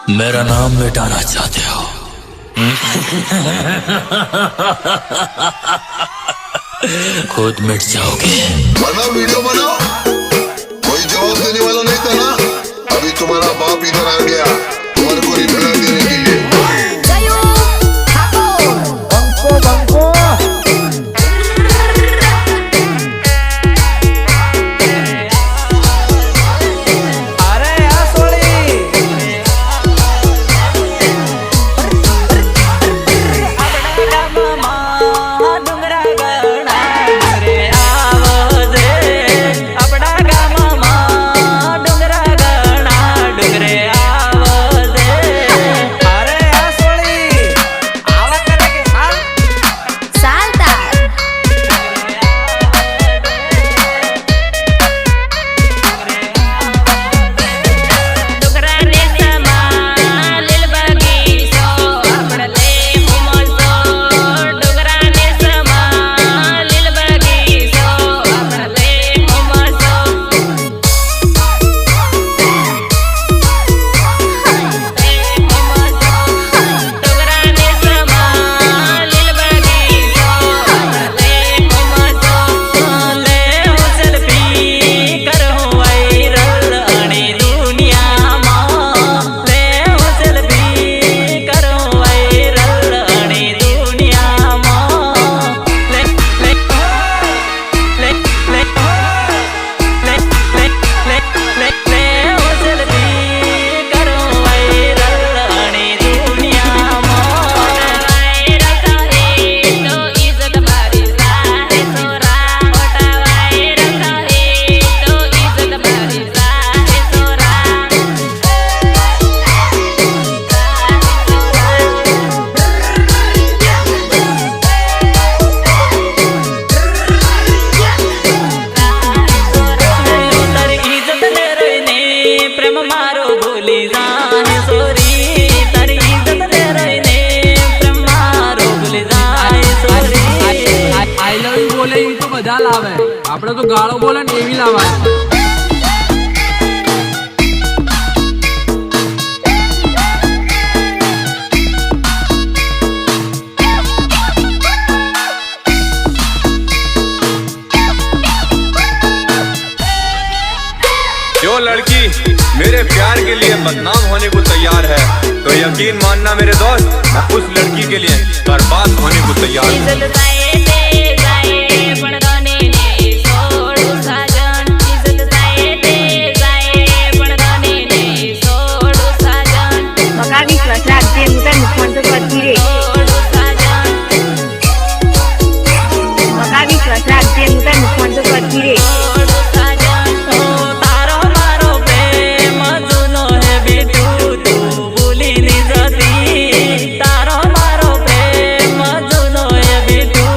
मेरा नाम मिटाना चाहते हो? खुद मिट जाओगे। बनाओ वीडियो बनाओ, कोई जवाब देने वाला नहीं था ना। अभी तुम्हारा बाप इधर आ गया तुम्हारे को रिप्लाई देने के लिए। બધા લાવે, આપણે તો ગાળો બોલે ને એવી લાવાય। जो लड़की मेरे प्यार के लिए बदनाम होने को तैयार है तो यकीन मानना मेरे दोस्त, मैं उस लड़की के लिए बर्बाद होने को तैयार हूँ। तारो मारो प्रेम जुनो है बिटू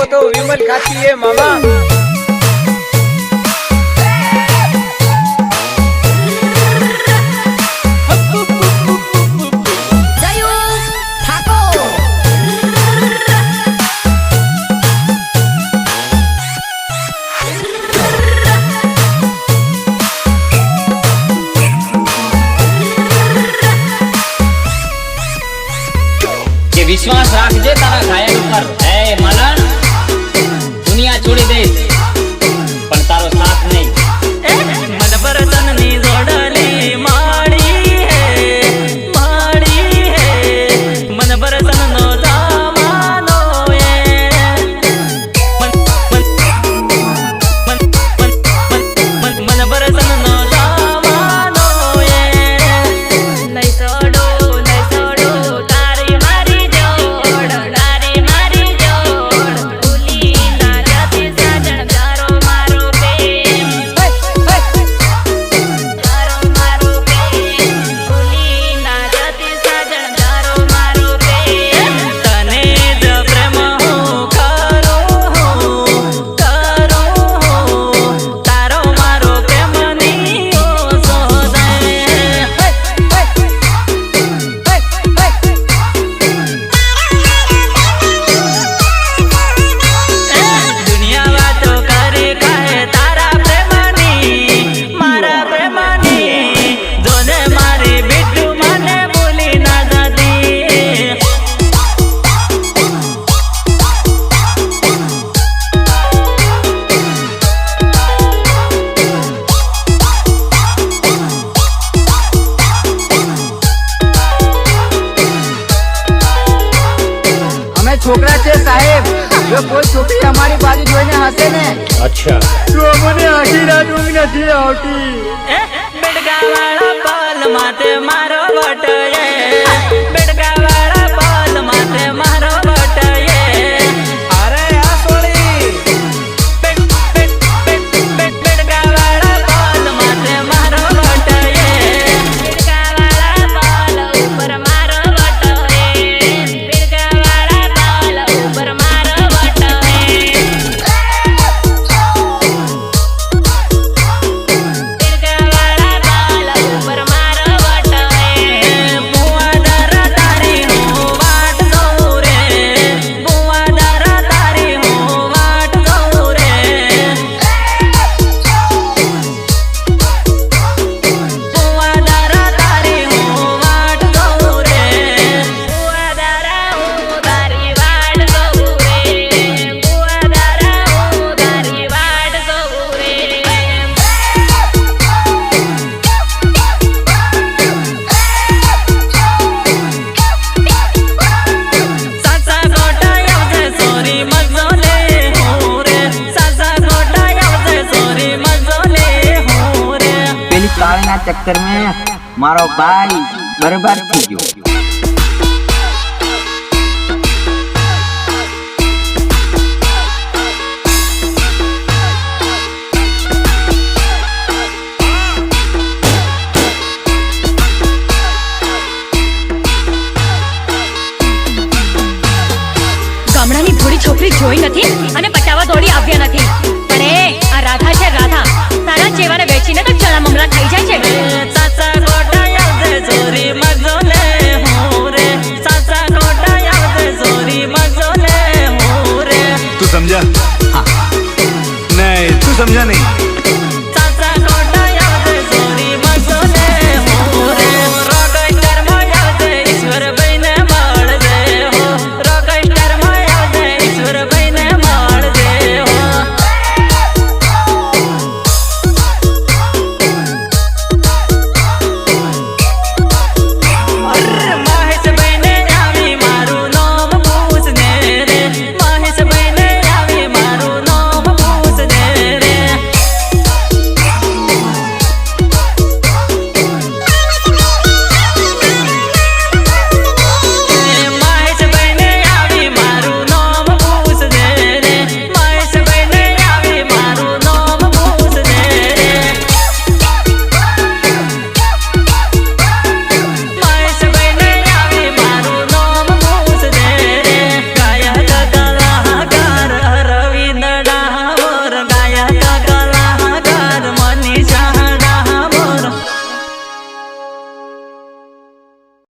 वो तो विमल खाती है मामा। विश्वास राखजे तारा घायल पर है मलन दुनिया छोड़ी दे पण तारो साथ नहीं मन पर तननी जोड़ली माड़ी है मन पर तननो दामानो ये मन पर तननो दामानो ये नहीं छोड़ो तारी मारी छोकरा छे साहेब जो कोई छोकरी हमारी बाजू જોઈને હસે ને अच्छा તો મને આખી રાત ઊંઘ નથી આવતી બેડગાવાળા પાલ માથે મારો વટયે બેડગાવાળા પાલ માથે મારો વટયે અરે આ સોળી બેડગાવાળા પાલ માથે મારો વટયે બેડગાવાળા પાલ ઉપર મારો વટયે બેડગાવાળા પાલ ઉપર મારો વટયે બેડગાવાળા પાલ ઉપર મારો વટયે બુઆદાર તારી હું વાટ જોઉં રે બુઆદાર તારી હું વાટ જોઉં રે બુઆદાર તારી હું વાટ જોઉં રે બુઆદાર હું તારી વાટ જોઉં રે બુઆદાર હું તારી વાટ જોઉં રે સાસા ગોટા આવજે સોરી મજો લે હું રે સાસા ગોટા આવજે સોરી મજો લે હું રે પેલી કાળના ચક્કર में મારો ભાઈ બરબાદ થઈ ગયો।